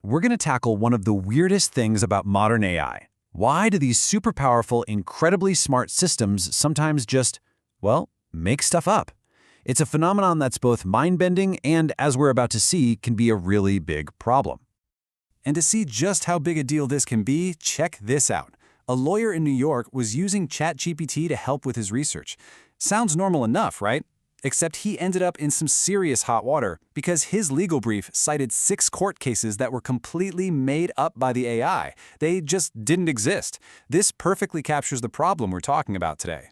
we're going to tackle one of the weirdest things about modern AI. Why do these super powerful, incredibly smart systems sometimes just, well, make stuff up? It's a phenomenon that's both mind-bending and, as we're about to see, can be a really big problem. And to see just how big a deal this can be, check this out. A lawyer in New York was using ChatGPT to help with his research. Sounds normal enough, right? Except he ended up in some serious hot water because his legal brief cited 6 court cases that were completely made up by the AI. They just didn't exist. This perfectly captures the problem we're talking about today.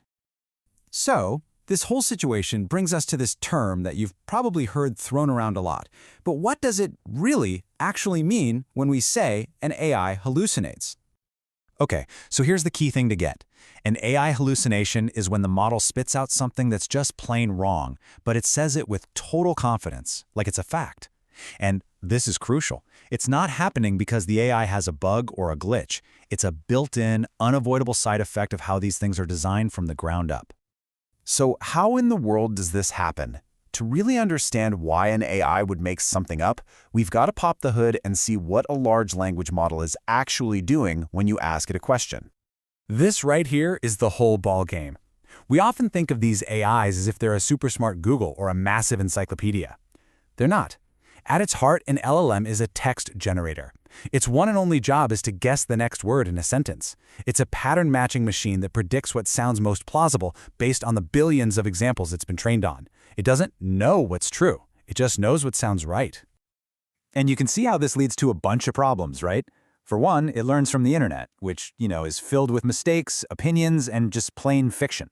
So, this whole situation brings us to this term that you've probably heard thrown around a lot. But what does it really actually mean when we say an AI hallucinates? Okay, so here's the key thing to get. An AI hallucination is when the model spits out something that's just plain wrong, but it says it with total confidence, like it's a fact. And this is crucial. It's not happening because the AI has a bug or a glitch. It's a built-in, unavoidable side effect of how these things are designed from the ground up. So how in the world does this happen? To really understand why an AI would make something up, we've got to pop the hood and see what a large language model is actually doing when you ask it a question. This right here is the whole ball game. We often think of these AIs as if they're a super smart Google or a massive encyclopedia. They're not. At its heart, an LLM is a text generator. Its one and only job is to guess the next word in a sentence. It's a pattern-matching machine that predicts what sounds most plausible based on the billions of examples it's been trained on. It doesn't know what's true. It just knows what sounds right. And you can see how this leads to a bunch of problems, right? For one, it learns from the internet, which, is filled with mistakes, opinions, and just plain fiction.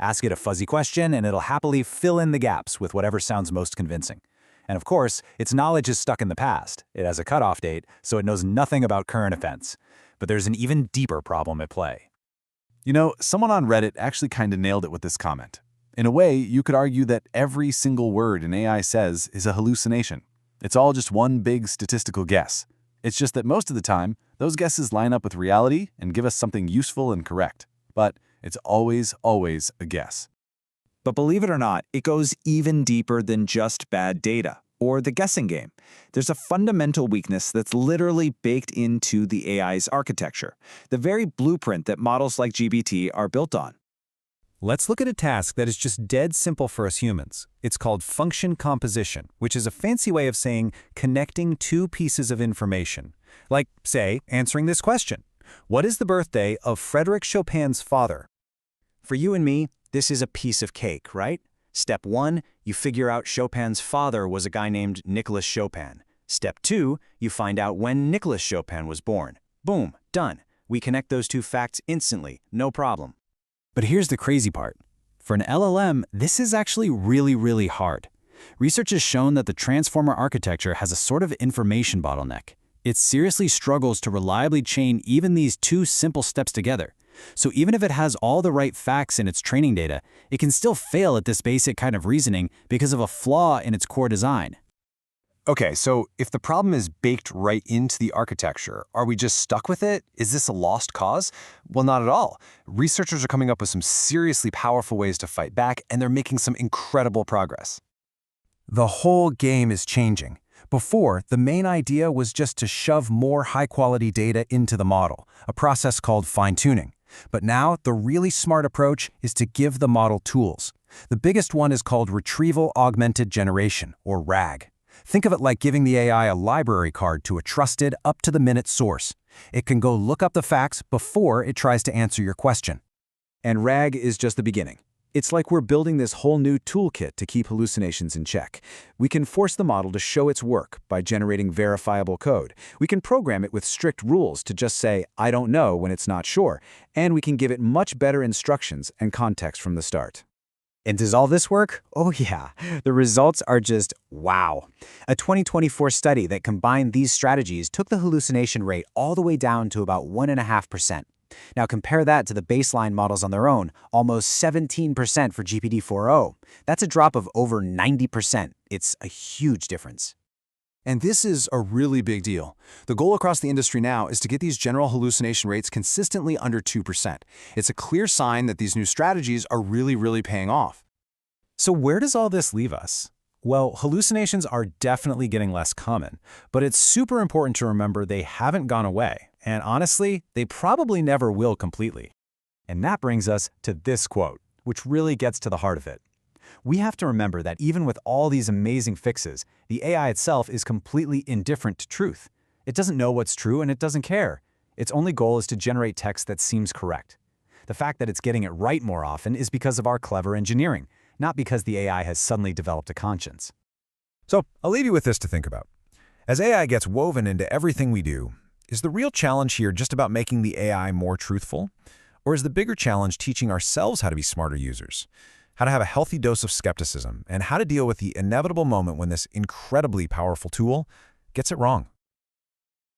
Ask it a fuzzy question, and it'll happily fill in the gaps with whatever sounds most convincing. And of course, its knowledge is stuck in the past. It has a cutoff date, so it knows nothing about current events. But there's an even deeper problem at play. Someone on Reddit actually kind of nailed it with this comment. In a way, you could argue that every single word an AI says is a hallucination. It's all just one big statistical guess. It's just that most of the time, those guesses line up with reality and give us something useful and correct. But it's always a guess. But believe it or not, it goes even deeper than just bad data or the guessing game. There's a fundamental weakness that's literally baked into the AI's architecture, the very blueprint that models like GPT are built on. Let's look at a task that is just dead simple for us humans. It's called function composition, which is a fancy way of saying connecting 2 pieces of information. Like, say, answering this question. What is the birthday of Frédéric Chopin's father? For you and me, this is a piece of cake, right? Step 1, you figure out Chopin's father was a guy named Nicolas Chopin. Step 2, you find out when Nicolas Chopin was born. Boom, done. We connect those 2 facts instantly, no problem. But here's the crazy part. For an LLM, this is actually really hard. Research has shown that the transformer architecture has a sort of information bottleneck. It seriously struggles to reliably chain even these 2 simple steps together. So even if it has all the right facts in its training data, it can still fail at this basic kind of reasoning because of a flaw in its core design. Okay, so if the problem is baked right into the architecture, are we just stuck with it? Is this a lost cause? Well, not at all. Researchers are coming up with some seriously powerful ways to fight back, and they're making some incredible progress. The whole game is changing. Before, the main idea was just to shove more high-quality data into the model, a process called fine-tuning. But now, the really smart approach is to give the model tools. The biggest one is called Retrieval Augmented Generation, or RAG. Think of it like giving the AI a library card to a trusted, up-to-the-minute source. It can go look up the facts before it tries to answer your question. And RAG is just the beginning. It's like we're building this whole new toolkit to keep hallucinations in check. We can force the model to show its work by generating verifiable code. We can program it with strict rules to just say, I don't know when it's not sure. And we can give it much better instructions and context from the start. And does all this work? Oh yeah, the results are just wow. A 2024 study that combined these strategies took the hallucination rate all the way down to about 1.5%. Now compare that to the baseline models on their own, almost 17% for GPT-4o. That's a drop of over 90%. It's a huge difference. And this is a really big deal. The goal across the industry now is to get these general hallucination rates consistently under 2%. It's a clear sign that these new strategies are really paying off. So where does all this leave us? Well, hallucinations are definitely getting less common, but it's super important to remember they haven't gone away, and honestly, they probably never will completely. And that brings us to this quote, which really gets to the heart of it. We have to remember that even with all these amazing fixes, the AI itself is completely indifferent to truth. It doesn't know what's true and it doesn't care. Its only goal is to generate text that seems correct. The fact that it's getting it right more often is because of our clever engineering, not because the AI has suddenly developed a conscience. So I'll leave you with this to think about. As AI gets woven into everything we do, is the real challenge here just about making the AI more truthful? Or is the bigger challenge teaching ourselves how to be smarter users? How to have a healthy dose of skepticism, and how to deal with the inevitable moment when this incredibly powerful tool gets it wrong?